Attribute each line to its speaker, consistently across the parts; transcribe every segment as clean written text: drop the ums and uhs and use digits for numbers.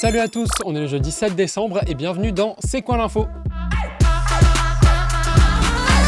Speaker 1: Salut à tous, on est le jeudi 7 décembre et bienvenue dans C'est quoi l'info ?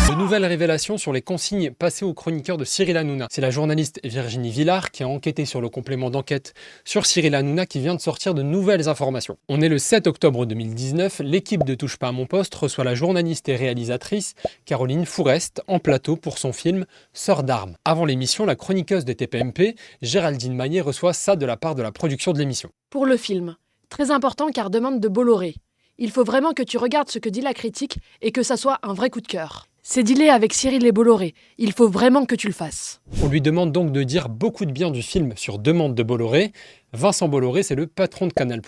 Speaker 1: De nouvelles révélations sur les consignes passées aux chroniqueurs de Cyril Hanouna. C'est la journaliste Virginie Villard qui a enquêté sur le complément d'enquête sur Cyril Hanouna qui vient de sortir de nouvelles informations. On est le 7 octobre 2019, l'équipe de Touche pas à mon poste reçoit la journaliste et réalisatrice Caroline Fourest en plateau pour son film Sœurs d'armes. Avant l'émission, la chroniqueuse de TPMP, Géraldine Maillet, reçoit ça de la part de la production de l'émission.
Speaker 2: Pour le film, très important car demande de Bolloré. Il faut vraiment que tu regardes ce que dit la critique et que ça soit un vrai coup de cœur. C'est dealé avec Cyril et Bolloré, il faut vraiment que tu le fasses.
Speaker 1: On lui demande donc de dire beaucoup de bien du film sur demande de Bolloré. Vincent Bolloré, c'est le patron de Canal+,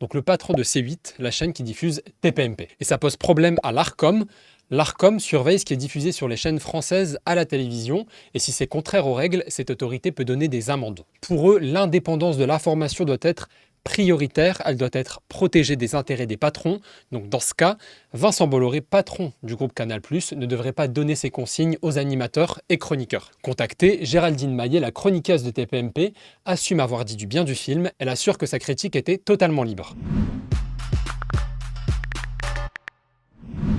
Speaker 1: donc le patron de C8, la chaîne qui diffuse TPMP. Et ça pose problème à l'Arcom. L'Arcom surveille ce qui est diffusé sur les chaînes françaises à la télévision, et si c'est contraire aux règles, cette autorité peut donner des amendes. Pour eux, l'indépendance de l'information doit être prioritaire, elle doit être protégée des intérêts des patrons. Donc dans ce cas, Vincent Bolloré, patron du groupe Canal+, ne devrait pas donner ses consignes aux animateurs et chroniqueurs. Contactée, Géraldine Maillet, la chroniqueuse de TPMP, assume avoir dit du bien du film. Elle assure que sa critique était totalement libre.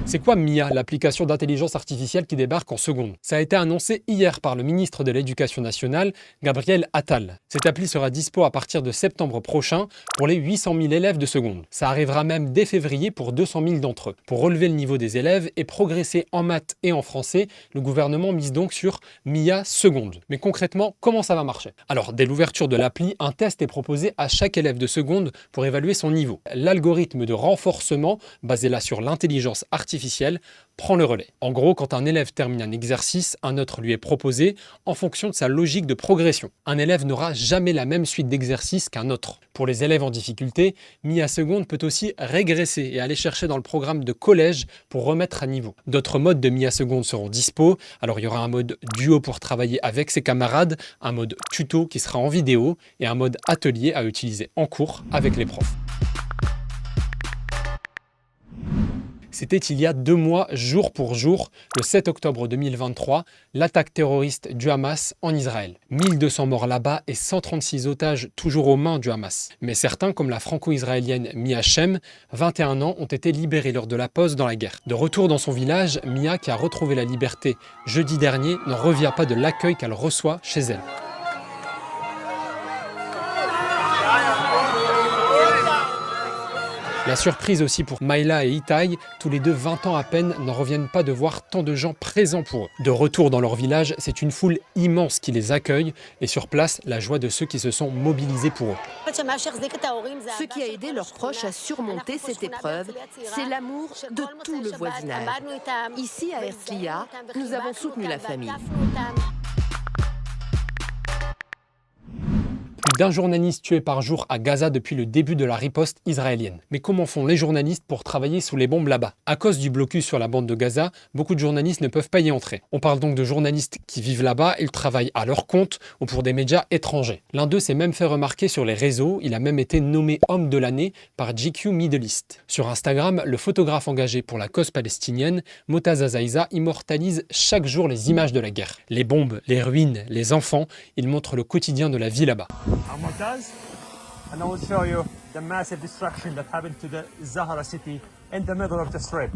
Speaker 1: C'est quoi Mia, l'application d'intelligence artificielle qui débarque en seconde? Ça a été annoncé hier par le ministre de l'Éducation nationale, Gabriel Attal. Cette appli sera dispo à partir de septembre prochain pour les 800 000 élèves de seconde. Ça arrivera même dès février pour 200 000 d'entre eux. Pour relever le niveau des élèves et progresser en maths et en français, le gouvernement mise donc sur Mia seconde. Mais concrètement, comment ça va marcher? Alors, dès l'ouverture de l'appli, un test est proposé à chaque élève de seconde pour évaluer son niveau. L'algorithme de renforcement, basé là sur l'intelligence artificielle, prend le relais. En gros, quand un élève termine un exercice, un autre lui est proposé en fonction de sa logique de progression. Un élève n'aura jamais la même suite d'exercices qu'un autre. Pour les élèves en difficulté, Mia seconde peut aussi régresser et aller chercher dans le programme de collège pour remettre à niveau. D'autres modes de Mia seconde seront dispo. Alors il y aura un mode duo pour travailler avec ses camarades, un mode tuto qui sera en vidéo et un mode atelier à utiliser en cours avec les profs. C'était il y a 2 mois, jour pour jour, le 7 octobre 2023, l'attaque terroriste du Hamas en Israël. 1200 morts là-bas et 136 otages toujours aux mains du Hamas. Mais certains, comme la franco-israélienne Mia Shem, 21 ans, ont été libérés lors de la pause dans la guerre. De retour dans son village, Mia, qui a retrouvé la liberté jeudi dernier, n'en revient pas de l'accueil qu'elle reçoit chez elle. La surprise aussi pour Maïla et Itaï, tous les deux 20 ans à peine, n'en reviennent pas de voir tant de gens présents pour eux. De retour dans leur village, c'est une foule immense qui les accueille et sur place, la joie de ceux qui se sont mobilisés pour eux.
Speaker 3: Ce qui a aidé leurs proches à surmonter cette épreuve, c'est l'amour de tout le voisinage. Ici à Herzliya, nous avons soutenu la famille.
Speaker 1: Plus d'un journaliste tué par jour à Gaza depuis le début de la riposte israélienne. Mais comment font les journalistes pour travailler sous les bombes là-bas? À cause du blocus sur la bande de Gaza, beaucoup de journalistes ne peuvent pas y entrer. On parle donc de journalistes qui vivent là-bas, ils travaillent à leur compte ou pour des médias étrangers. L'un d'eux s'est même fait remarquer sur les réseaux, il a même été nommé homme de l'année par GQ Middle East. Sur Instagram, le photographe engagé pour la cause palestinienne, Motaz Zaiza, immortalise chaque jour les images de la guerre. Les bombes, les ruines, les enfants, il montre le quotidien de la vie là-bas.
Speaker 4: I'm Montaz, and I will show you the massive destruction that happened to the Zahra city in the middle of the Strip.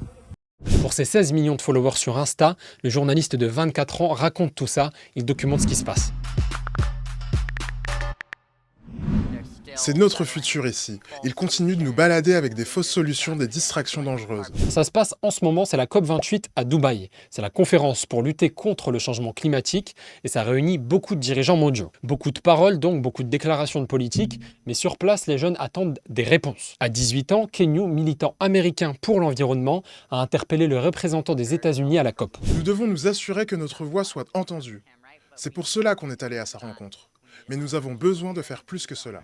Speaker 1: Pour ses 16 millions de followers sur Insta, le journaliste de 24 ans raconte tout ça, il documente ce qui se passe.
Speaker 5: C'est notre futur ici. Il continue de nous balader avec des fausses solutions, des distractions dangereuses.
Speaker 1: Ça se passe en ce moment, c'est la COP28 à Dubaï. C'est la conférence pour lutter contre le changement climatique et ça réunit beaucoup de dirigeants mondiaux. Beaucoup de paroles, donc beaucoup de déclarations de politique, mais sur place, les jeunes attendent des réponses. À 18 ans, Kenyu, militant américain pour l'environnement, a interpellé le représentant des États-Unis à la COP.
Speaker 5: Nous devons nous assurer que notre voix soit entendue. C'est pour cela qu'on est allé à sa rencontre. Mais nous avons besoin de faire plus que cela.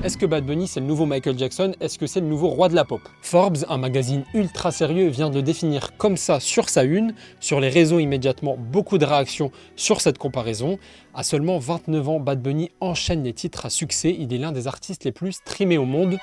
Speaker 1: Est-ce que Bad Bunny c'est le nouveau Michael Jackson? Est-ce que c'est le nouveau roi de la pop? Forbes, un magazine ultra sérieux, vient de le définir comme ça sur sa une. Sur les réseaux immédiatement, beaucoup de réactions sur cette comparaison. À seulement 29 ans, Bad Bunny enchaîne les titres à succès. Il est l'un des artistes les plus streamés au monde.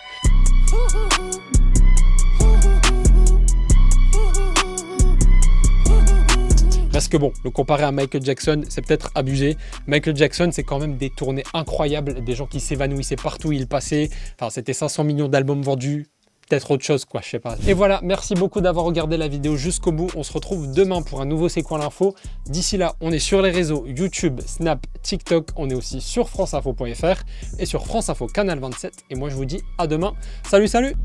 Speaker 1: Parce que bon, le comparer à Michael Jackson, c'est peut-être abusé. Michael Jackson, c'est quand même des tournées incroyables, des gens qui s'évanouissaient partout où il passait. Enfin, c'était 500 millions d'albums vendus. Peut-être autre chose, quoi, je sais pas. Et voilà, merci beaucoup d'avoir regardé la vidéo jusqu'au bout. On se retrouve demain pour un nouveau C'est quoi l'info. D'ici là, on est sur les réseaux YouTube, Snap, TikTok. On est aussi sur franceinfo.fr et sur France Info Canal 27. Et moi, je vous dis à demain. Salut, salut!